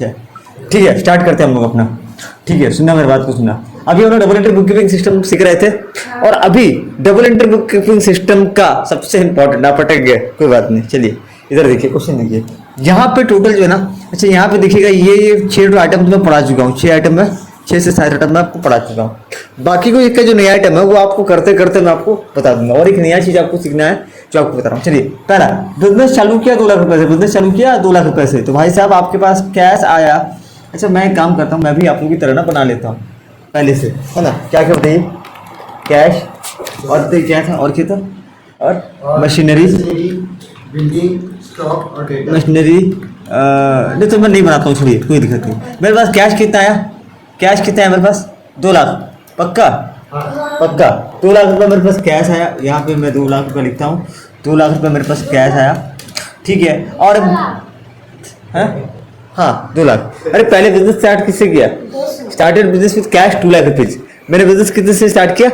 ठीक है, स्टार्ट करते हैं हम लोग अपना। ठीक है, सुनना मेरी बात को सुनना। अभी हम लोग double entry book keeping system सीख रहे थे और अभी double entry book keeping system का सबसे इंपॉर्टेंट, आप अटक गए, कोई बात नहीं, चलिए इधर देखिए, क्वेश्चन देखिए। यहाँ पे टोटल जो है ना, अच्छा यहाँ पे देखिएगा, ये 6 आइटम तो मैं पढ़ा चुका हूँ, 6 आइटम में 6 से 7 आइटम मैं आपको पढ़ा चुका हूँ। बाकी को इसका जो नया आइटम है वो आपको करते करते मैं आपको बता दूंगा, और एक नया चीज आपको सीखना है जो आपको बता रहा हूँ। चलिए, पहला बिजनेस चालू किया 2 लाख रुपए से, बिजनेस चालू किया 2 लाख रुपए से, तो भाई साहब आपके पास कैश आया। अच्छा मैं एक काम करता हूँ, मैं भी आप लोगों की तरह ना बना लेता हूँ पहले से, है ना। क्या क्या बताइए, कैश और तो क्या था, और क्या था, और मशीनरी, बिल्डिंग, स्टॉक और डेटा। मशीनरी नहीं तो मैं नहीं बनाता हूँ, छोड़िए, कोई दिक्कत नहीं। मेरे पास कैश कितना आया, कैश कितना है मेरे पास, 2 लाख, पक्का पक्का 2 लाख रुपये मेरे पास कैश आया। यहाँ पे मैं 2 लाख रुपये लिखता हूँ, 2 लाख रुपये मेरे पास कैश आया, ठीक है। और हाँ 2 लाख। अरे पहले बिजनेस स्टार्ट किससे किया, started business with cash 2 lakh rupees. मैंने बिजनेस कितने से स्टार्ट किया,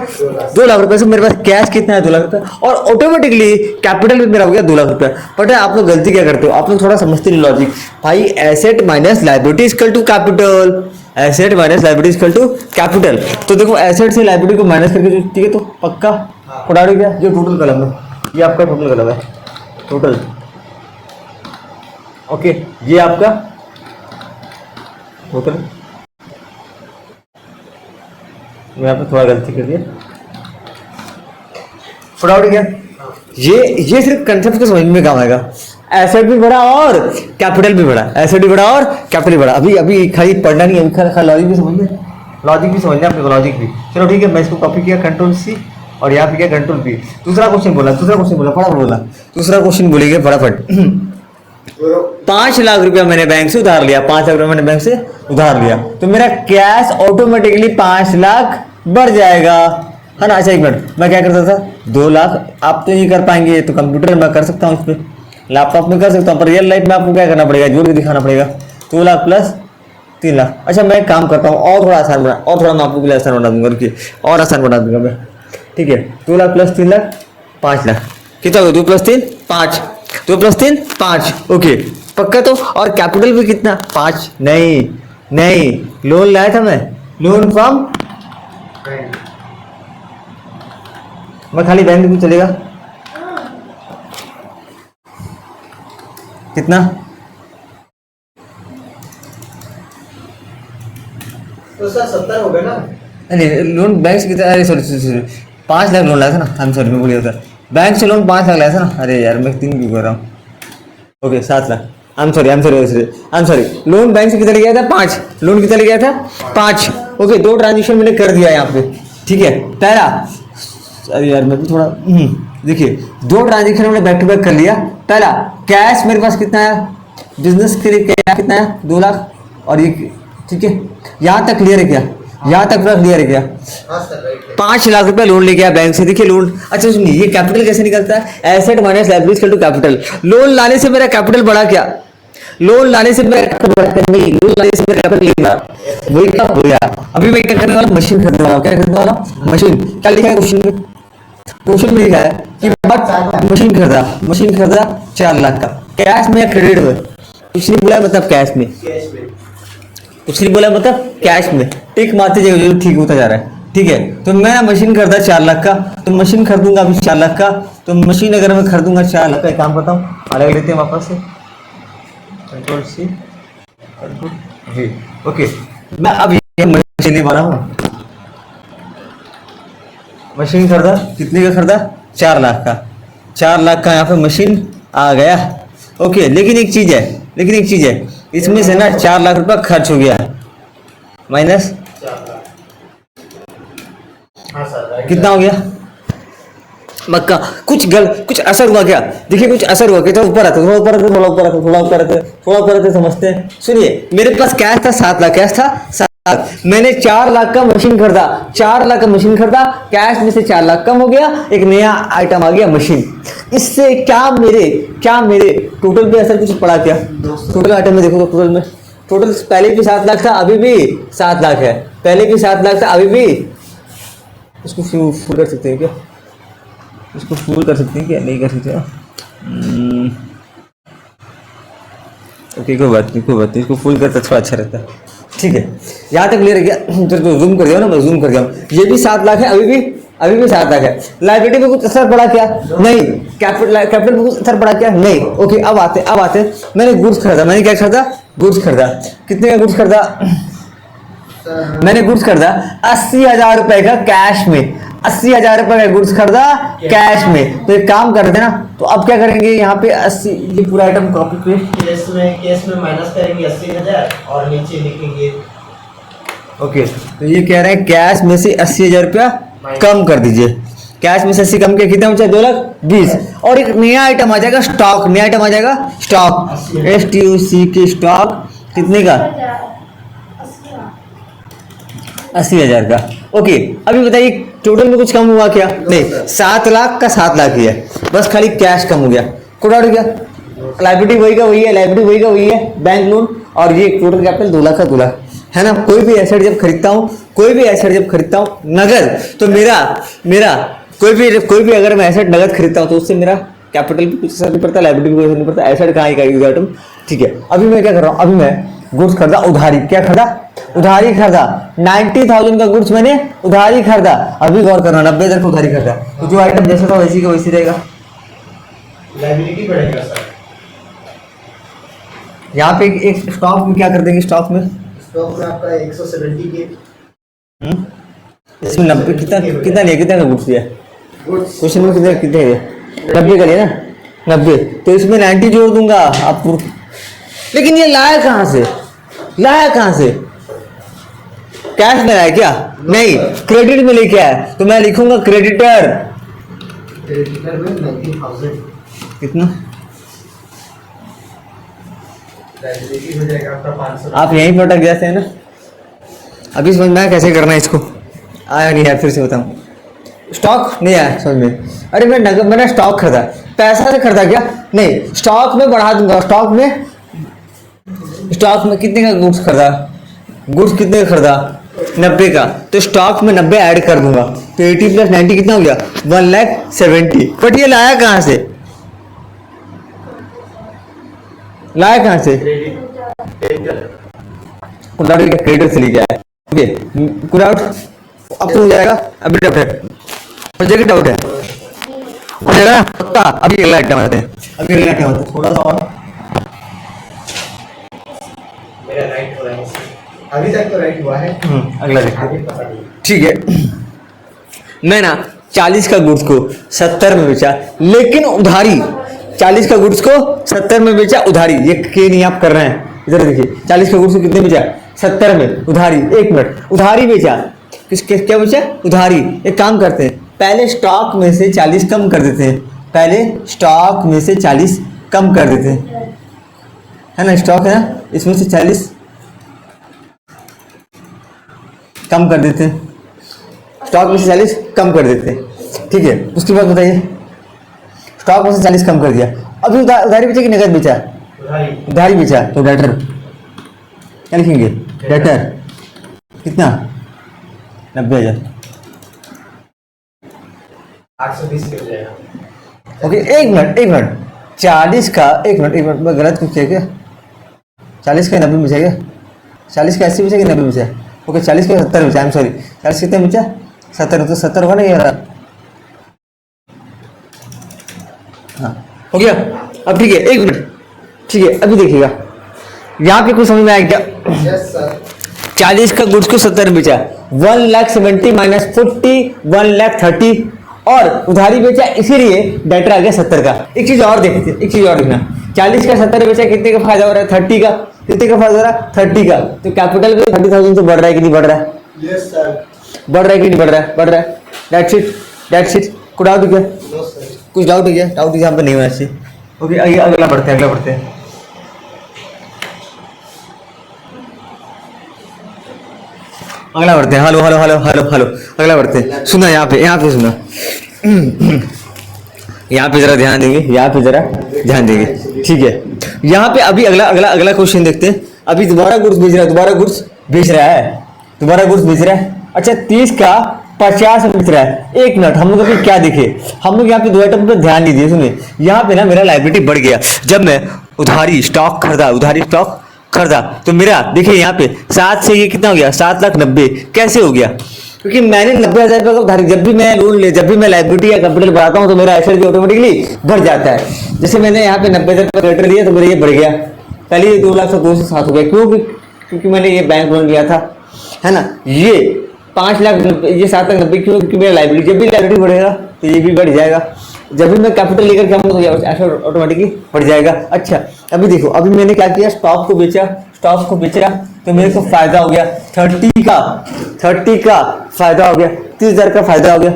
2 लाख रुपए से। मेरे पास कैश कितना है, 2 लाख रुपए, और ऑटोमेटिकली कैपिटल भी मेरा हो गया 2 लाख रुपए। बट आप लोग गलती क्या करते हो, आप लोग थोड़ा समझते नहीं लॉजिक। भाई asset minus liability equal to capital, asset minus liability equal to capital. तो देखो एसेट से लायबिलिटी को माइनस करके जो, ठीक है, तो पक्का पढ़ा गया। जो टोटल कलम है, ये आपका टोटल कलम है, टोटल, ओके, ये आपका टोटल। मैं यहाँ पे थोड़ा गलती कर दिया, फटाफट गया। ये सिर्फ कंसेप्ट को समझ में काम आएगा। एसेट भी बड़ा और कैपिटल भी बड़ा, एसेट भी बड़ा और कैपिटल भी बड़ा। अभी खाली पढ़ना नहीं है, खाली लॉजिक भी समझना, लॉजिक भी समझना आपको, लॉजिक भी। चलो ठीक है, मैं इसको कॉपी किया, कंट्रोल सी, और यहाँ पे किया कंट्रोल पी। दूसरा क्वेश्चन बोला, फटाफट बोला। दूसरा क्वेश्चन बोलेंगे फटाफट। 5 लाख रुपया मैंने बैंक से उधार लिया, 5 लाख रुपया मैंने बैंक से उधार लिया, तो मेरा कैश ऑटोमेटिकली 5 लाख बढ़ जाएगा, है ना। अच्छा एक मिनट, मैं क्या करता था, 2 लाख आप तो नहीं कर पाएंगे, तो कंप्यूटर में कर सकता हूँ, इस पर लैपटॉप में कर सकता हूँ, पर रियल लाइफ में आपको क्या करना पड़ेगा, जोड़ के दिखाना पड़ेगा। 2 लाख प्लस 3 लाख। अच्छा मैं एक काम करता हूँ, और थोड़ा आसान बना, और थोड़ा मैं आपको के लिए आसान बना दूंगा, रुकिए, और आसान बना दूंगा मैं, ठीक है। 2 लाख प्लस 3 लाख 5 लाख, कितना होगा, 2 प्लस 3 5, 2 प्लस 3 5, ओके पक्का। तो और कैपिटल भी कितना, 5, नहीं लोन लाया था मैं, लोन फ्रॉम, मैं खाली बैंक भी चलेगा, कितना, तो सर 70 हो गए ना। नहीं लोन बैंक से कितना, अरे सॉरी 5 लाख लोन लाया था ना, आई एम सॉरी, मैं भूल गया था, बैंक से लोन 5 लाख लाया था ना, अरे यार मैं 3 क्यों कर रहा हूँ, okay 7 lakh, I am sorry, loan bank से कितना ले गया था, 5, लोन कितना ले गया था, 5, ओके। 2 ट्रांजेक्शन मैंने कर दिया यहाँ पे, ठीक है। पहला, अरे यार मैं भी थोड़ा, देखिए 2 ट्रांजेक्शन मैंने बैक टू बैक कर लिया। पहला कैश मेरे पास कितना है, बिजनेस के लिए कैश कितना है, 2 लाख, और ये, ठीक है, यहाँ तक क्लियर है क्या, यहाँ तक पूरा क्लियर है क्या। 5 लाख रुपए लोन लेके आया बैंक से, देखिए लोन। अच्छा सुनिए, ये कैपिटल कैसे निकलता है, asset minus liability equal to capital. Loan लाने से मेरा कैपिटल बढ़ा क्या, लोन लाने से मेरा कैपिटल बढ़ा नहीं, लोन लाने से मेरा कैपिटल नहीं बढ़ा, वही क्या हो गया। अभी मैं क्या करने वाला, मशीन खरीदने वाला हूँ, क्या खरीदने वाला, मशीन। क्या लिखा है क्वेश्चन में, क्वेश्चन में लिखा है कि मशीन खरीदा 4 लाख का, कैश में या क्रेडिट में, कुछ नहीं बोला, मतलब कैश में, कुछ नहीं बोला, मतलब कैश में, टिक मारते जाइए जो ठीक होता जा रहा है, ठीक है। तो मैं मशीन खरीदा 4 लाख का, तो मशीन खरीदूंगा अभी 4 लाख का, तो मशीन अगर मैं खरीदूंगा 4 लाख का, एक काम करता हूँ, अलग लेते हैं वापस से, कंट्रोल सी, कंट्रोल जी, ओके। मैं अब ये मशीन नहीं बना हूँ, मशीन खरीदा, कितने का खरीदा, 4 लाख का, 4 लाख का यहाँ पे मशीन आ गया, ओके। लेकिन एक चीज है, इसमें से ना 4 लाख रुपया खर्च हो गया, माइनस कितना हो गया, मक्का। कुछ असर हुआ क्या, देखिए कुछ असर हुआ क्या, तो ऊपर आते, थोड़ा ऊपर आते, समझते हैं। सुनिए मेरे पास कैश था 7 लाख, कैश था 7 लाख, मैंने 4 लाख का मशीन खरीदा, 4 लाख का मशीन खरीदा, कैश में से 4 लाख कम हो गया, एक नया आइटम आ गया मशीन। इससे क्या मेरे टोटल पे असर कुछ पड़ा क्या, टोटल आइटम में देखो तो टोटल में, टोटल पहले भी 7 लाख था, अभी भी 7 लाख है, पहले भी 7 लाख था, अभी भी, इसको फुल कर सकते हैं क्या, इसको फुल कर सकते हैं क्या, नहीं कर सकते, ओके कोई बात नहीं कोई बात नहीं, इसको फुल करता थोड़ा अच्छा रहता है। ठीक है, यहाँ तक क्लियर है क्या? तेरे को जूम कर दिया ना, मैं जूम कर दिया। ये भी 7 लाख है, अभी भी 7 लाख है। लाइबिलिटी में कुछ असर पड़ा क्या? नहीं। कैपिटल में कुछ असर पड़ा क्या? नहीं। ओके अब आते मैंने गुड्स खरीदा, मैंने क्या खरीदा? गुड्स खरीदा। कितने का गुड्स खरीदा? मैंने गुड्स खरीदा 80,000 रुपए का कैश में, 80,000 रुपए का गुड्स खरीदा कैश में। तो एक काम करते हैं ना, तो अब क्या करेंगे यहाँ पे 80, ये पूरा आइटम कॉपी पे केस में माइनस करेंगे 80,000 और नीचे लिखेंगे। ओके तो ये कह रहे हैं कैश में से 80,000 रुपया कम कर दीजिए। कैश में से 80 कम के कितना बचा? 2,20,000। और एक नया आइटम आ जाएगा स्टॉक, नया आइटम आ जाएगा स्टॉक, STOC के स्टॉक कितने का? 80,000 का। ओके अभी बताइए टोटल में कुछ कम हुआ क्या? नहीं, 7 लाख का 7 लाख ही है, बस खाली कैश कम हो गया। कोड आउट गया, लाइबिलिटी वही का वही है, लाइबिलिटी वही का वही है, बैंक लोन, और ये टोटल कैपिटल 2 लाख का 2 लाख है ना। कोई भी एसेट जब खरीदता हूँ नगद, तो मेरा कोई भी अगर मैं एसेट नगद खरीदता हूँ तो उससे मेरा कैपिटल भी कुछ असर नहीं पड़ता, लाइबिलिटी भी कुछ असर नहीं पड़ता, एसेट कहाँ ही का आइटम। ठीक है, अभी मैं क्या कर रहा हूँ? अभी मैं गुड्स खरीदा उधारी। क्या खरीदा? उधारी खरीदा। 90,000 का गुड्स मैंने उधारी खरीदा। अभी गौर करना, 90,000 का उधारी खरीदा, तो जो आइटम जैसा था वैसी का वैसी रहेगा, लाइबिलिटी बढ़ेगा सर। यहाँ पे एक स्टॉक में क्या कर देंगे? स्टॉक में आपका 170 के, इसमें 90 कितना लिया? कितना का गुड्स दिया? क्वेश्चन में कितने दिया? 90 का लिया ना, 90। तो इसमें 90 जोड़ दूंगा आपको। लेकिन ये लाया कहाँ से? कैश में लाया क्या? नहीं, क्रेडिट में लेके आया, तो मैं लिखूंगा क्रेडिटर। में 90,000 कितना? लाइबिलिटी हो जाएगा आपका 500। आप यहीं पर अटक जाते हैं ना। अभी समझ में आया कैसे करना है इसको? आया नहीं है, फिर से बताऊं। स्टॉक नहीं आया समझ में? अरे मैंने स्टॉक खरीदा, पैसा से खरीदा क्या? नहीं, स्टॉक में बढ़ा दूंगा। स्टॉक में कितने का गुड्स खरीदा? गुड्स कितने का खरीदा? 90 का, तो स्टॉक में 90 ऐड कर दूंगा, तो 80 + 90 कितना हो गया? 1,70,000। बट ये लाया कहाँ से? क्रेडिटर से लेके आया। ओके कुल आउट अब तो हो जाएगा। अभी डाउट है, मुझे डाउट है, हो जाएगा पक्का। अभी अगला आइटम आते हैं, थोड़ा सा और। मेरा राइट हो रहा है, अभी तक तो राइट हुआ है। अगला देखते आगे हैं। पता नहीं। ठीक है, मैं ना 40 का गुड्स को 70 में बेचा, लेकिन उधारी। 40 का गुड्स को 70 में बेचा उधारी। ये के नहीं आप कर रहे हैं, इधर देखिए। 40 का गुड्स को कितने बेचा? 70 में उधारी। 1 मिनट, उधारी बेचा। क्या बेचा? उधारी। एक काम करते हैं, पहले स्टॉक में से 40 कम कर देते हैं। है ना, स्टॉक है ना, इसमें से 40 कम कर देते हैं। स्टॉक में से 40 कम कर देते हैं। ठीक है, उसके बाद बताइए, स्टॉक में से 40 कम कर दिया। अभी उधारी बेचा कि नगद बेचा? उधारी बेचा, तो डेटर क्या लिखेंगे? डेटर कितना? 90,000। 820 के हो जाएगा। ओके एक मिनट 40 का, एक मिनट मैं गलत कुछ किया क्या? 40 का 90 बेचा क्या? 40 का 80 बेचा कि 90 बेचा? ओके 40 का 70 बेचा। आई एम सॉरी, 40 कितने बेचा? 70। तो 70 होगा ना ये? हाँ हो गया। अब ठीक है, 1 मिनट। ठीक है, अभी देखिएगा यहाँ पे कुछ समझ में आया क्या? Yes sir. 40 का गुड्स को 70 में बेचा, 1,70,000 माइनस 40, 1,30,000 और उधारी बेचा, इसीलिए डेटर आ गया 70 का। एक चीज और देखते, एक चीज और देखना, 40 का 70 बेचा, कितने का फायदा हो रहा है? 30 का। कितने का फायदा हो रहा है? 30 का। तो कैपिटल भी 30,000 से बढ़ रहा है कि नहीं बढ़ रहा है? Yes sir. बढ़ रहा है कि नहीं बढ़ रहा है? बढ़ रहा है। That's it. कुछ डाउट क्या? No sir. कुछ डाउट है? डाउट यहाँ पे नहीं होना चाहिए। ओके अगला बढ़ते हैं, हेलो अगला बढ़ते हैं। सुना यहाँ पे सुना। यहाँ पे जरा ध्यान देंगे, ठीक है। यहाँ पे अभी अगला क्वेश्चन देखते हैं। अभी दोबारा गुड्स बेच रहा है। अच्छा 30 का 50 में बेच रहा है। 1 मिनट, हम लोग अभी क्या देखे? हम लोग यहाँ पे 2 आइटम पे ध्यान नहीं दिए। सुनिए, यहाँ पे ना मेरा लायबिलिटी बढ़ गया। जब मैं उधारी स्टॉक खरीदा, उधारी स्टॉक खरीदा। तो मेरा देखिए यहाँ पे 7 से ये कितना हो गया, 7,90,000 कैसे हो गया? क्योंकि मैंने 90,000 रुपये का उधारी, जब भी मैं लोन ले, जब भी मैं लाइबिलिटी या कैपिटल बढ़ाता हूँ तो मेरा एसेट भी ऑटोमेटिकली बढ़ जाता है। जैसे मैंने यहाँ पे 90,000 रुपये क्रेडिट लिया तो मेरा ये बढ़ गया, पहले ये 2 लाख से 2 से 7 हो गया। क्यों? क्योंकि मैंने ये बैंक लोन लिया था, है ना। ये 5 लाख, ये 7,90,000 क्यों? क्योंकि मेरा लाइबिलिटी, जब भी लाइबिलिटी बढ़ेगा तो ये भी बढ़ जाएगा। जब भी मैं कैपिटल लेकर के आऊँगा तो एसेट ऑटोमेटिकली बढ़ जाएगा। अच्छा अभी देखो, अभी मैंने क्या किया, स्टॉक को बेचा, स्टॉक को बेचा तो मेरे को फायदा हो गया 30 का फायदा हो गया, 30,000 का फायदा हो गया।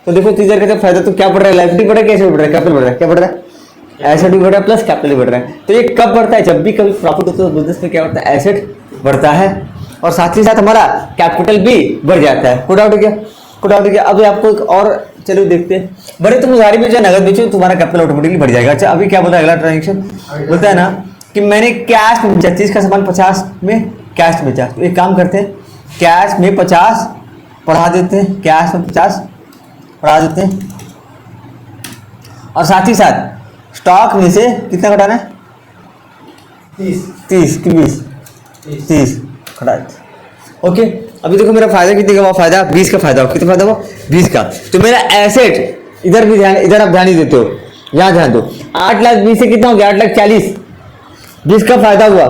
तो देखो 30,000 का जब फायदा तो क्या बढ़ रहा है, लाइबिलिटी बढ़ रहा है, कैसे बढ़ रहा है, कैपिटल बढ़ रहा है, क्या बढ़ रहा है, एसेट भी बढ़ रहा है प्लस कैपिटल भी बढ़ रहा है। तो ये कब बढ़ता है? जब भी कभी प्रॉफिट होता है तो बिजनेस में क्या बढ़ता है, एसेट बढ़ता है और साथ ही साथ हमारा कैपिटल भी बढ़ जाता है। कोई डाउट है क्या? कोई डाउट है क्या? अभी आपको एक और चलो देखते हैं। बड़े तुम उधारी में जो नगद बेचो तुम्हारा कैपिटल ऑटोमेटिकली बढ़ जाएगा। अच्छा अभी क्या बोलता है अगला ट्रांजेक्शन, बोलता है ना कि मैंने कैश में बेचा, 30 का सामान 50 में कैश बेचा। तो एक काम करते हैं, कैश में 50 बढ़ा देते हैं, कैश में 50 बढ़ा देते हैं और साथ ही साथ स्टॉक में से कितना घटाना है, 30 की 20 घटा देते। ओके अभी देखो मेरा फायदा कितने का हुआ, फायदा 20 का फायदा हो, कितना फायदा हुआ 20 का। तो मेरा एसेट इधर भी ध्यान, इधर आप ध्यान ही देते हो, यहाँ ध्यान दो, 8,20,000 से कितना हो गया, 8,40,000, 20 का फायदा हुआ,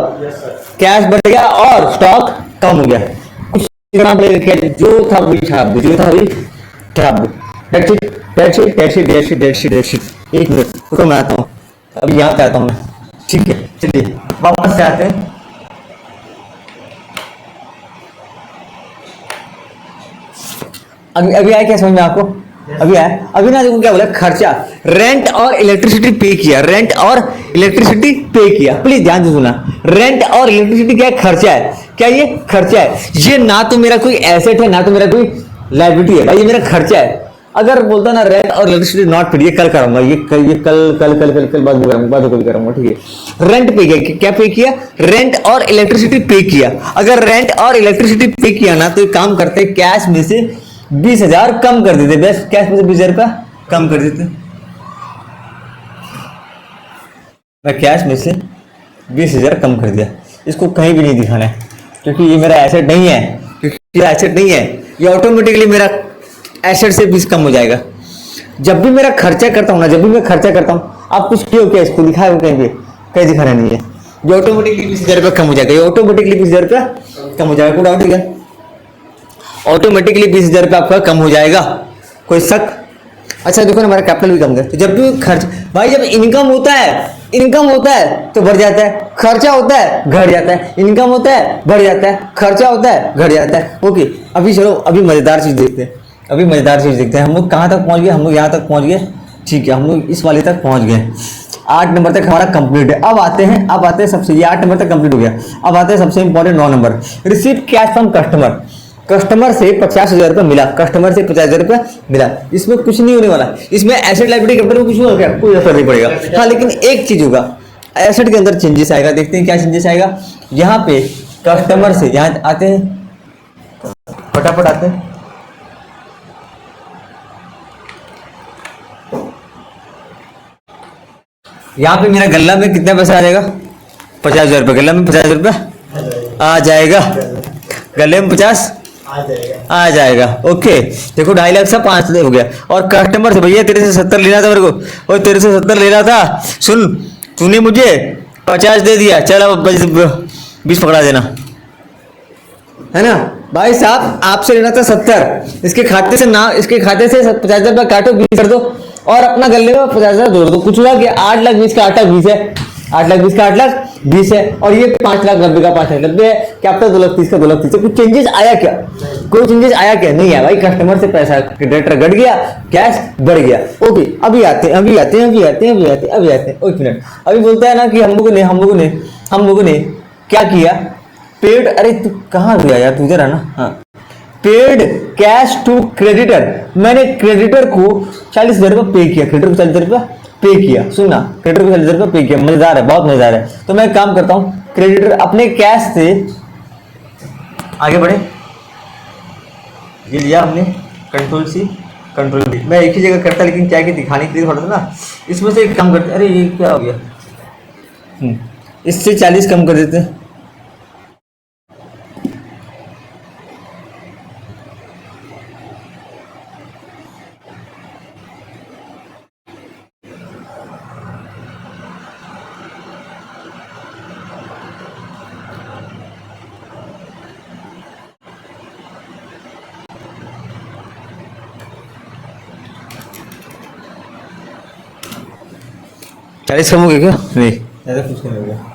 कैश बढ़ गया और स्टॉक कम हो गया। कुछ जो था वही छाप दो, जो था वही छाप दो। एक मिनट फोटो में आता हूँ, अभी यहाँ पे आता हूँ मैं, ठीक है। चलिए वापस से आते हैं। अभी आया क्या समझ में आपको? अभी आया। अभी ना देखो क्या बोला, खर्चा, रेंट और इलेक्ट्रिसिटी पे किया, रेंट और इलेक्ट्रिसिटी पे किया। प्लीज ध्यान से सुना, रेंट और इलेक्ट्रिसिटी क्या है, खर्चा है। क्या ये खर्चा है? ये ना तो मेरा कोई एसेट है ना तो मेरा कोई लायबिलिटी है भाई, ये मेरा खर्चा है। अगर बोलता ना रेंट और इलेक्ट्रिसिटी नॉट पेड, ये कल कराऊंगा, ये कल बाद में करूंगा, ठीक है। रेंट पे किया, क्या पे किया, रेंट और इलेक्ट्रिसिटी पे किया। अगर रेंट और इलेक्ट्रिसिटी पे किया ना तो काम करते, कैश में से 20,000 कम कर देते, बेस्ट कैश में से 20,000 का कम कर देते। मैं कैश में से 20,000 कम कर दिया, इसको कहीं भी नहीं दिखाना है क्योंकि ये मेरा एसेट नहीं है, क्योंकि ये एसेट नहीं है, ये ऑटोमेटिकली मेरा एसेट से 20 कम हो जाएगा। जब भी मेरा खर्चा करता हूँ ना, जब भी मैं खर्चा करता हूँ, आप कुछ किए हो क्या, इसको दिखाया हो कहीं पे, कहीं दिखाना नहीं है, ये ऑटोमेटिकली 20,000 रुपया कम हो जाएगा, ये ऑटोमेटिकली 20,000 रुपया कम हो जाएगा। कोई डाउट है क्या? ऑटोमेटिकली 20,000 रुपया आपका कम हो जाएगा, कोई शक? अच्छा देखो ना हमारा कैपिटल भी कम गया। तो जब भी खर्च भाई, जब इनकम होता है तो बढ़ जाता है, खर्चा होता है घट जाता है, इनकम होता है बढ़ जाता है, खर्चा होता है घट जाता है। ओके अभी चलो अभी मजेदार चीज देखते हैं, हम लोग कहाँ तक पहुंच गए, हम लोग यहाँ तक पहुंच गए, ठीक है, हम लोग इस वाले तक पहुंच गए, 8 नंबर तक हमारा कंप्लीट है। अब आते हैं सबसे, ये 8 नंबर तक कंप्लीट हो गया। अब आते हैं सबसे important 9 number, receive cash from customer. Customer से 50,000 रुपये मिला, कस्टमर से 50,000 रुपये मिला। इसमें कुछ नहीं होने वाला, इसमें एसेट लायबिलिटी कैपिटल में कुछ नहीं होगा, कोई असर नहीं पड़ेगा। हाँ लेकिन एक चीज होगा, एसेट के अंदर चेंजेस आएगा। देखते हैं क्या चेंजेस आएगा। यहाँ पे कस्टमर से, यहाँ आते हैं, फटाफट आते हैं, यहाँ पे मेरा गल्ला में कितना पैसा आ जाएगा, 50,000 रुपये। गल्ला में 50,000 रुपये आ जाएगा, गले में 50 आ जाएगा। ओके देखो 2.5 लाख से 5 हो गया। और कस्टमर से, भैया तेरे से 70 लेना था मेरे को, और तेरे से 70 लेना था, सुन तूने मुझे 50 दे दिया, चल अब 20 पकड़ा देना, है ना। भाई साहब आपसे लेना था 70, इसके खाते से 50,000 रुपये काटो, 20 कर दो और अपना गले में 50,000 जोड़ दो। कुछ हुआ कि 8,20,000 का 8,20,000 है, 8,20,000 का 8,20,000 है, और ये 5,90,000 का 5,90,000 है। कैपिटल 2,30,000 का 2,30,000। कुछ चेंजेस आया क्या? कोई चेंजेस आया क्या? नहीं आया भाई। कस्टमर से पैसा क्रेडिटर घट गया, कैश बढ़ गया। ओके अभी आते हैं। एक मिनट, अभी बोलता है ना कि हम लोगों ने क्या किया, पेड, अरे तू कहाँ गया यार, तू इधर है ना। हाँ, पेड कैश टू क्रेडिटर, मैंने क्रेडिटर को 40,000 रुपये पे किया, क्रेडिटर को 40,000 रुपये पे किया। सुनना, क्रेडिटर को 40,000 रुपये पे किया, मजेदार है, बहुत मजेदार है। तो मैं काम करता हूँ, क्रेडिटर अपने कैश से आगे बढ़े, ये लिया हमने, Ctrl+C Ctrl+V, मैं एक ही जगह करता लेकिन क्या कि दिखाने के लिए थोड़ा सा ना, इसमें से एक काम करते। अरे ये क्या हो गया, इससे 40 कम कर देते। चालीस कम हो गया क्या? नहीं, ज़्यादा कुछ नहीं हो गया।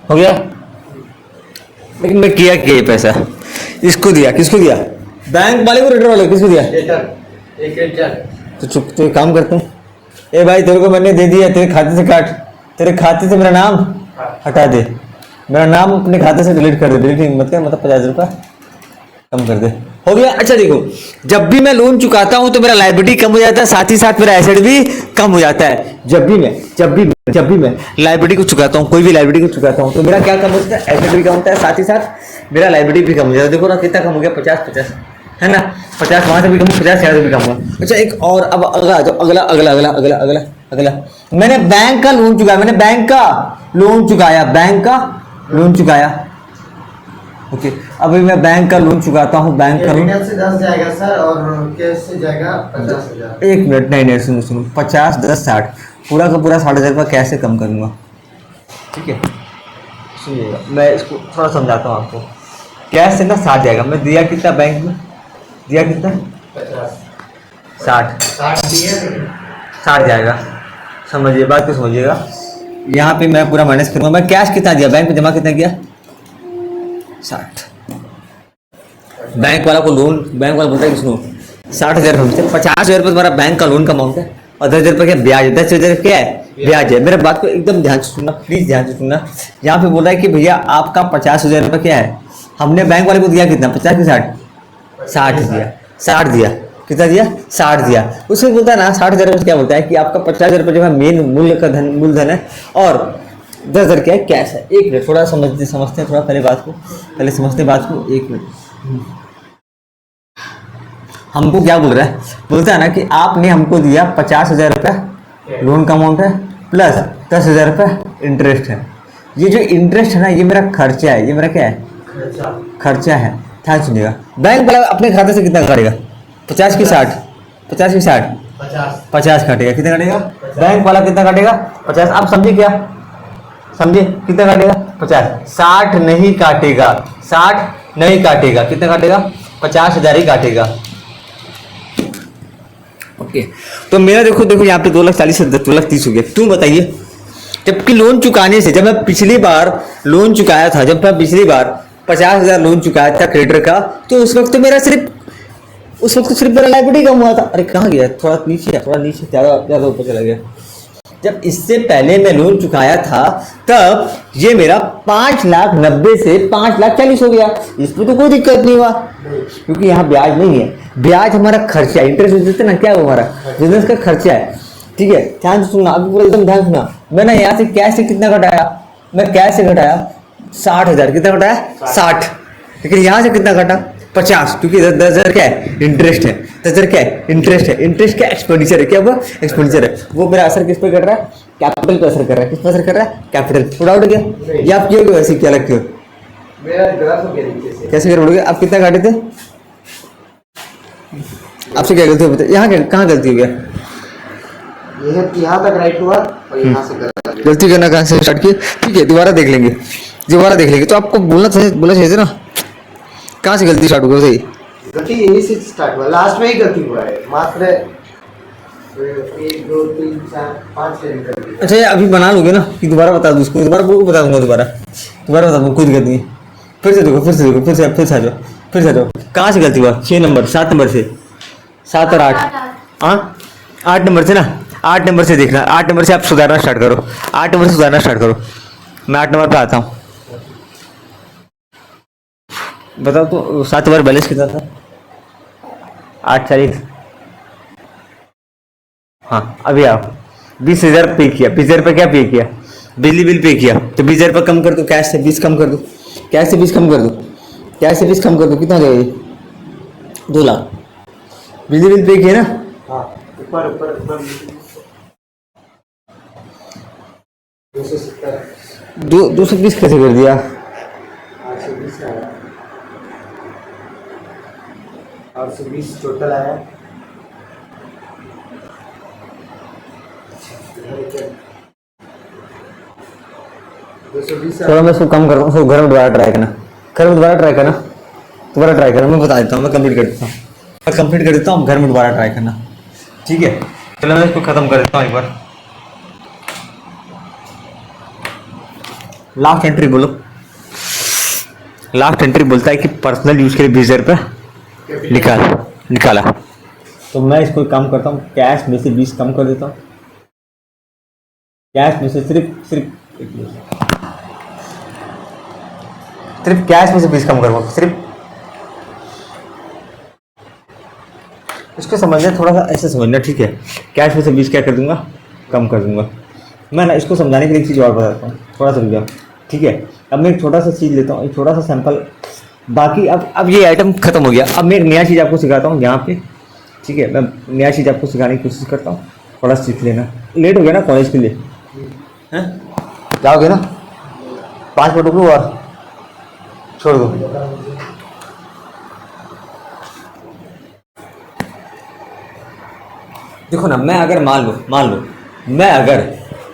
हो गया। लेकिन मैं किया क्या ये पैसा? इसको दिया, किसको दिया? बैंक वाले को, रेटर वाले को, किसको दिया? रेटर, एक रेटर। तो चुप, तो एक काम करते हैं, ए भाई तेरे को मैंने दे दिया, तेरे खाते से काट, तेरे खाते से मेरा नाम हटा दे, मेरा नाम अपने खाते से डिलीट कर दे। डिलीट मत कर, मतलब 50 रुपये कम कर दे। हो गया। अच्छा देखो, जब भी मैं लोन चुकाता हूं तो मेरा लायबिलिटी कम हो जाता है, साथ ही साथ मेरा एसेट भी कम हो जाता है। जब भी मैं लायबिलिटी को चुकाता हूं, कोई भी लायबिलिटी को चुकाता हूं, तो मेरा क्या कम होता है? एसेट भी कम होता है, साथ ही साथ मेरा लायबिलिटी भी कम हो जाता है। देखो ना कितना कम हो गया, 50 है ना, 50 वहां से भी कम, 50 यहाँ से भी कम हुआ। अच्छा एक और, अब अगला जो अगला अगला अगला अगला अगला अगला मैंने बैंक का लोन चुकाया, मैंने बैंक का लोन चुकाया, बैंक का लोन चुकाया। ओके, अभी मैं बैंक का लोन चुकाता हूँ, बैंक का लोन से 10 जाएगा सर, और कैश से जाएगा 50,000। एक मिनट, नहीं सुनो सुनो, 50 10 60, पूरा का पूरा 60,000 रुपये कैश से कम करूँगा। ठीक है, सुनिएगा, मैं इसको थोड़ा समझाता हूँ आपको। कैश से ना 60 जाएगा, मैं दिया कितना बैंक में, दिया कितना? 50, 60 दिए 60 जाएगा। समझिए बात को, समझिएगा। यहाँ पे मैं पूरा माइनस करूँगा। मैं कैश कितना दिया, बैंक में जमा कितना किया? 60। बैंक वाला को लोन, बैंक वाला बोलता है कि सुनो 60,000 रुपये, 50,000 रुपये तुम्हारा बैंक का लोन का अमाउंट है, और 10,000 रुपये क्या ब्याज है? 10,000 क्या है? ब्याज है। मेरे बात को एकदम ध्यान से सुनना, प्लीज ध्यान से सुनना। यहाँ पे बोल रहा है कि भैया आपका 50,000 रुपये क्या है? हमने बैंक वाले को दिया कितना? 50 की 60? 60 दिया, 60 दिया। कितना दिया? 60 दिया। उसमें बोलता है ना 60,000 रुपये क्या बोलता है कि आपका 50,000 रुपये जो है मेन मूल्य का धन, मूलधन है, और 10,000 क्या है? कैश है। एक मिनट, थोड़ा समझते हैं थोड़ा, पहले बात को, पहले समझते हैं बात को। एक मिनट, हमको क्या बोल रहा है? बोलता है ना कि आपने हमको दिया 50,000 रुपये लोन का अमाउंट है, प्लस 10,000 रुपये इंटरेस्ट है। ये जो इंटरेस्ट है ना, ये मेरा खर्चा है, ये मेरा क्या है? खर्चा है। ध्यान सुनिएगा, बैंक वाला अपने खाते से कितना काटेगा? 50 की 60, 50 की 60, 50 काटेगा। कितना काटेगा? बैंक वाला कितना काटेगा? 50। आप समझे क्या? समझे कितना काटेगा? 50। 60 नहीं काटेगा, 60 नहीं काटेगा। कितना काटेगा? 50,000 ही काटेगा। ओके, तो मेरा देखो देखो यहाँ पे 2,40,000 से 2,30,000 हो गया। तुम बताइए, जबकि लोन चुकाने से, जब मैं पिछली बार लोन चुकाया था, जब मैं पिछली बार 50,000 लोन चुकाया था क्रेडिटर का, तो उस वक्त तो मेरा सिर्फ, उस वक्त तो सिर्फ मेरा लायबिलिटी कम हुआ था। अरे कहाँ गया? थोड़ा नीचे, थोड़ा नीचे, ज़्यादा ऊपर चला गया। जब इससे पहले मैं लोन चुकाया था, तब ये मेरा 5,90,000 से 5,40,000 हो गया। इसमें तो कोई दिक्कत नहीं हुआ, क्योंकि यहाँ ब्याज नहीं है। ब्याज हमारा खर्चा है, इंटरेस्ट देते ना, क्या हमारा बिजनेस का खर्चा है। ठीक है, ध्यान से सुनना, अभी पूरा एकदम ध्यान सुनना। मैंने यहाँ से कैश से कितना घटाया? मैं कैश से घटाया 60,000। कितना घटाया? 60। लेकिन यहाँ से कितना घटा? 50, क्योंकि 10,000 क्या है? इंटरेस्ट है। 10,000 क्या है? इंटरेस्ट है। इंटरेस्ट क्या? एक्सपेंडिचर है। क्या हुआ? एक्सपेंडिचर है। वो मेरा असर किस पे कर रहा है? कैपिटल पे असर कर रहा है। किस पे असर कर रहा है? कैपिटल। थोड़ा डाउट गया? ये आप क्यों वैसे क्या लग क्यों? मेरा ग्राफ हो गया नीचे से। कैसे कर बोलोगे? आप कितना काटे थे? आपसे क्या गलती हो बताइए? यहाँ कहाँ गलती हो गया? यहाँ तक राइट हुआ और यहाँ से गलती करना कहाँ से स्टार्ट किए? ठीक है, दोबारा देख लेंगे, दोबारा देख लेंगे। तो आपको बोलना चाहिए ना, कहाँ से गलती स्टार्ट हुआ? सही गलती यही से स्टार्ट हुआ, लास्ट में ही गलती हुआ है। मात्र 1 2 3 4 5 से निकल गई। अच्छा, ये अभी बना लोगे ना कि दोबारा बता दूँ उसको? दोबारा बता दूंगा, दोबारा बता दूँगा, कोई दिक्कत नहीं। फिर से देखो, फिर से आ जाओ, फिर से आ जाओ। कहाँ से गलती हुआ? 6 नंबर 7 नंबर से 7 और 8। हाँ 8 नंबर से ना, 8 नंबर से देखना, 8 नंबर से आप सुधारना स्टार्ट करो, 8 नंबर से सुधारना स्टार्ट करो। मैं 8 नंबर पे आता हूँ। बताओ तो 7 बार बैलेंस कितना था? 8 तारीख। हाँ अभी आओ। 20,000 पे किया, 20,000 पे क्या पे किया? बिजली बिल पे किया, तो 20,000 पर कम कर दो, कैश से 20 कम कर दो, कैश से 20 कम कर दो, कैश से 20 कम कर दो, कितना गया ये? 2 लाख। बिजली बिल पे किया ना? हाँ ऊपर ऊपर ऊपर 270। 220 कैसे कर दिया? 820 आया, 820 टोटल आया। चलो मैं इसको कम करता हूँ, उसको घर में दोबारा ट्राई करना, घर में दोबारा ट्राई करना, दोबारा ट्राई करना, मैं बता देता हूँ, मैं कंप्लीट कर देता हूँ, मैं कंप्लीट कर देता हूँ, घर में दोबारा ट्राई करना, ठीक है? चलो मैं इसको खत्म कर देता हूँ एक बार। लास्ट एंट्री बोलो। लास्ट एंट्री बोलता है कि पर्सनल यूज के लिए 20,000 रुपये निकाला। तो मैं इसको एक काम करता हूँ, कैश में से 20 कम कर देता हूँ, कैश में से सिर्फ कैश में से 20 कम करूँगा, सिर्फ इसको समझना, थोड़ा सा ऐसे समझना, ठीक है? कैश में से 20 क्या कर दूंगा? कम कर दूंगा। मैं ना इसको समझाने के लिए एक चीज़ और बताता हूँ, थोड़ा सा रुक जाओ, ठीक है? अब मैं एक छोटा सा चीज़ लेता हूँ, एक छोटा सा सैंपल, बाकी अब ये आइटम खत्म हो गया। अब मैं एक नया चीज़ आपको सिखाता हूँ यहाँ पे, ठीक है? मैं नया चीज़ आपको सिखाने की कोशिश करता हूँ, थोड़ा सीख लेना। लेट हो गया ना कॉलेज के लिए, हैं? जाओगे ना? 5 मिनट रुको और छोड़ दो। देखो ना, मैं अगर मान लो मैं अगर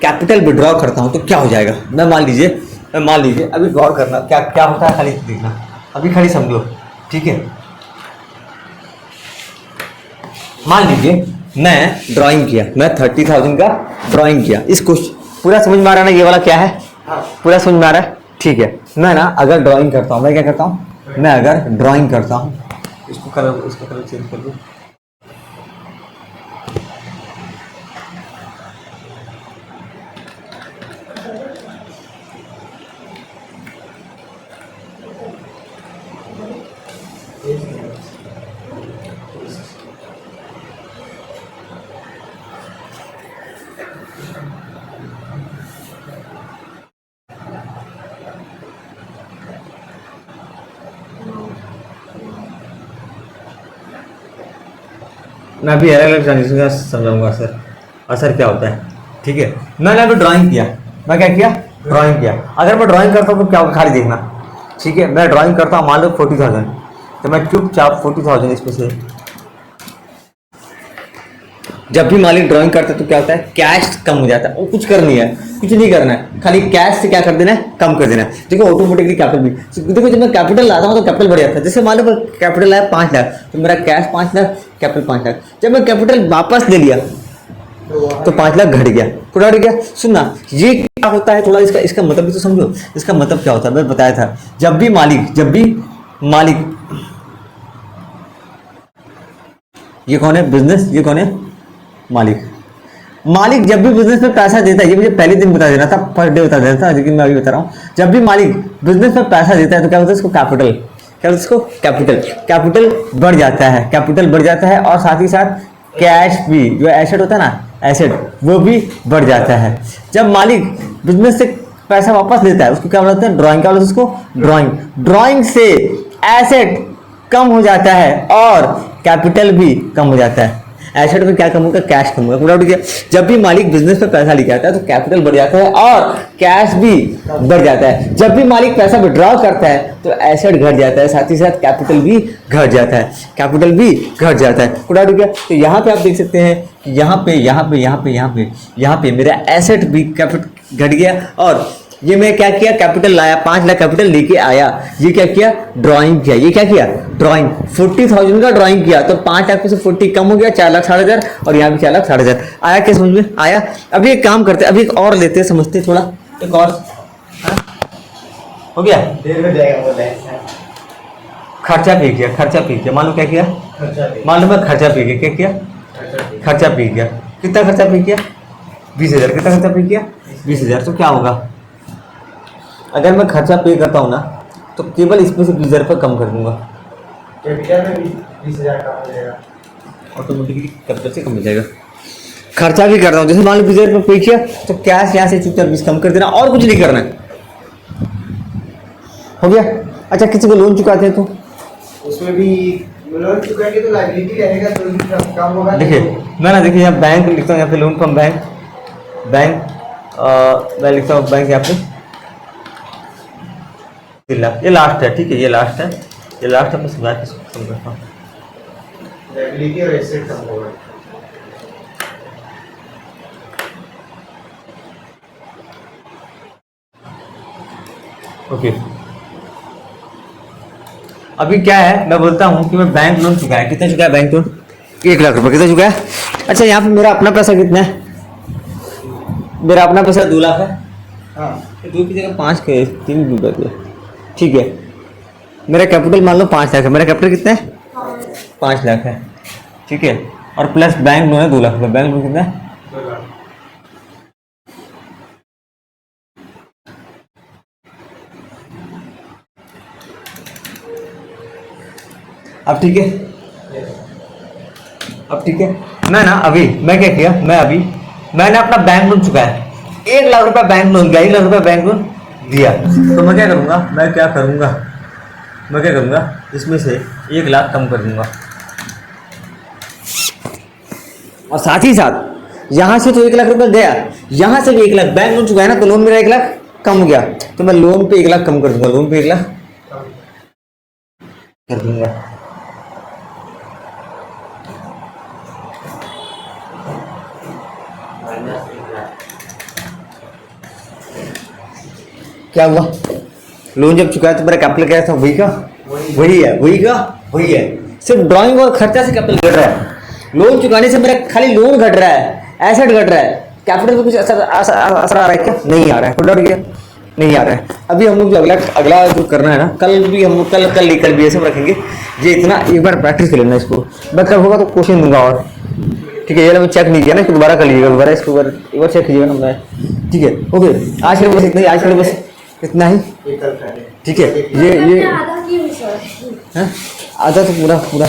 कैपिटल विड्रॉ करता हूँ तो क्या हो जाएगा? मैं मान लीजिए अभी गौर करना, क्या होता है, खाली देखना, अभी खाली समझो, ठीक है? मान लीजिए मैं ड्राइंग किया, मैं 30,000 का ड्राइंग किया। इसको पूरा समझ में आ रहा है ना? ये वाला क्या है? पूरा समझ में आ रहा है, ठीक है? मैं ना अगर ड्राइंग करता हूँ, मैं क्या करता हूँ? मैं अगर ड्राइंग करता हूँ, इसका कलर चेंज कर दूँ, मैं अभी अलग अलग ट्रांजेक्शन का समझाऊंगा सर, असर क्या होता है, ठीक है? मैंने अभी ड्राइंग किया, मैं क्या किया? ड्राइंग किया। अगर मैं ड्राइंग करता हूँ तो क्या होगा? खाली देखना, ठीक है? मैं ड्राइंग करता हूँ, मान लो 40,000, तो मैं चुपचाप 40,000 इसमें से, जब भी मालिक ड्राइंग करता है तो क्या होता है? कैश कम हो जाता है। वो कुछ नहीं करना है, खाली कैश से क्या कर देना है? कम कर देना है। देखो ऑटोमेटिकली कैपिटल भी, देखो जब मैं कैपिटल लाता हूँ तो कैपिटल बढ़ जाता है। जैसे मान लो कैपिटल आया 5 लाख, तो मेरा कैश 5 लाख, कैपिटल 5 लाख। जब मैं कैपिटल वापस ले लिया तो 5 लाख घट गया। सुनना, ये क्या होता है, थोड़ा इसका मतलब भी तो समझो। इसका मतलब क्या होता है, मैं बताया था, जब भी मालिक ये कौन है? बिजनेस। ये कौन है? मालिक जब भी बिजनेस में पैसा देता है, ये मुझे पहले दिन बता देना था, पर डे बता देना था, लेकिन मैं अभी बता रहा हूँ। जब भी मालिक बिजनेस में पैसा देता है तो क्या होता है? इसको कैपिटल, क्या होता है? इसको कैपिटल बढ़ जाता है, और साथ ही साथ कैश भी, जो एसेट होता है ना, एसेट, वो भी बढ़ जाता है। जब मालिक बिजनेस से पैसा वापस लेता है उसको क्या बोलते हैं? ड्राइंग। क्या बोलते हैं उसको? ड्राइंग से एसेट कम हो जाता है और कैपिटल भी कम हो जाता है। एसेट में क्या कम होगा? कैश कम होगा। पूरा उठ गया। जब भी मालिक बिजनेस में पैसा लेके आता है तो कैपिटल बढ़ जाता है और कैश भी बढ़ जाता है। जब भी मालिक पैसा विड्रॉ करता है तो एसेट घट जाता है, साथ ही साथ कैपिटल भी घट जाता है। पूरा उठ गया। तो यहाँ पे आप देख सकते हैं कि यहाँ पे मेरा एसेट भी कैपिटल घट गया, और ये मैं क्या किया? कैपिटल लाया, 5 लाख कैपिटल लेके आया। ये क्या किया? ड्राइंग किया। ये क्या किया? ड्राइंग। 40,000 का ड्राइंग किया तो 5 लाख में से 40 कम हो गया, 4,60,000, और यहाँ भी 4,60,000 आया। क्या समझ में आया? अभी एक काम करते, अभी एक और लेते हैं, समझते थोड़ा, एक और हो गया। खर्चा पे किया। मान लो क्या किया? खर्चा भी मान लो मैं खर्चा पी गया, क्या किया, खर्चा पी गया, कितना खर्चा पी किया, 20,000, कितना खर्चा पे किया, 20,000। तो क्या होगा, अगर मैं खर्चा पे करता हूँ ना तो केवल इसमें से 20,000 रुपये कम कर दूंगा, कैपिटल में भी 20,000 कम हो जाएगा, ऑटोमेटिकली कैपिटल से कम हो जाएगा। खर्चा भी कर रहा हूँ, जैसे मान लो 20,000 रुपये पे किया तो कैश यहाँ से चुपचाप 20 कम कर देना और कुछ नहीं करना है, हो गया। अच्छा किसी को लोन चुकाते हैं तो उसमें भी लोन चुकाएंगे तो लायबिलिटी रहेगा, तो भी कम होगा। देखिए मैं ना, देखिए यहाँ बैंक लिखता हूँ, यहाँ पे लोन फ्रॉम बैंक, मैं लिखता हूँ बैंक यहाँ पे 3 लाख, ये लास्ट है, ठीक है, ये लास्ट है, ये लास्ट है, मैं सुबह के कम करता हूँ। लायबिलिटी और एसेट कम होगा। ओके अभी क्या है, मैं बोलता हूँ कि मैं बैंक लोन चुकाया, कितना चुकाया बैंक लोन, 1 लाख रुपए, कितना चुकाया। अच्छा यहाँ पे मेरा अपना पैसा कितना है, मेरा अपना पैसा 2 लाख है, हाँ 2 की जगह 5 के 3 रुपये दिए, ठीक है। मेरा कैपिटल मान लो 5 लाख है, मेरा कैपिटल कितना है, 5 लाख है, ठीक है, और प्लस बैंक लोन है 2 लाख रुपये, बैंक लोन कितना है, 2 लाख। अब ठीक है, अब ठीक है। मैं क्या किया, मैंने अपना बैंक लोन चुकाया, 1 लाख रुपया बैंक लोन दिया, 1 लाख रुपया बैंक लोन दिया, तो मैं क्या करूँगा, इसमें से 1 लाख कम कर दूंगा, और साथ ही साथ यहाँ से तो 1 लाख रुपया गया, यहाँ से भी 1 लाख, बैंक लोन चुकाया ना तो लोन मेरा 1 लाख कम हो गया, तो मैं लोन पे 1 लाख कम कर दूंगा, लोन पे 1 लाख कर दूंगा। क्या हुआ, लोन जब चुकाया तो मेरा कैपिटल क्या था, वही है, सिर्फ ड्राइंग और खर्चा से कैपिटल घट रहा है, लोन चुकाने से मेरा खाली लोन घट रहा है, एसेट घट रहा है, कैपिटल पे कुछ असर आ रहा है क्या, नहीं आ रहा है, डर गया, नहीं आ रहा है। अभी हम लोग जो अगला जो करना है ना, कल भी ऐसे रखेंगे, ये इतना एक बार प्रैक्टिस कर लेना इसको, मैं कल होगा तो क्वेश्चन दूंगा और, ठीक है, ये मैं चेक नहीं किया ना, इसको दोबारा कर लीजिएगा, दोबारा इसको एक बार चेक कीजिएगा ना मैं, ठीक है, ओके। आज के लिए बस इतना ही, आज के लिए बस इतना ही, ठीक है। ये आधा क्यों सर? आधा तो पूरा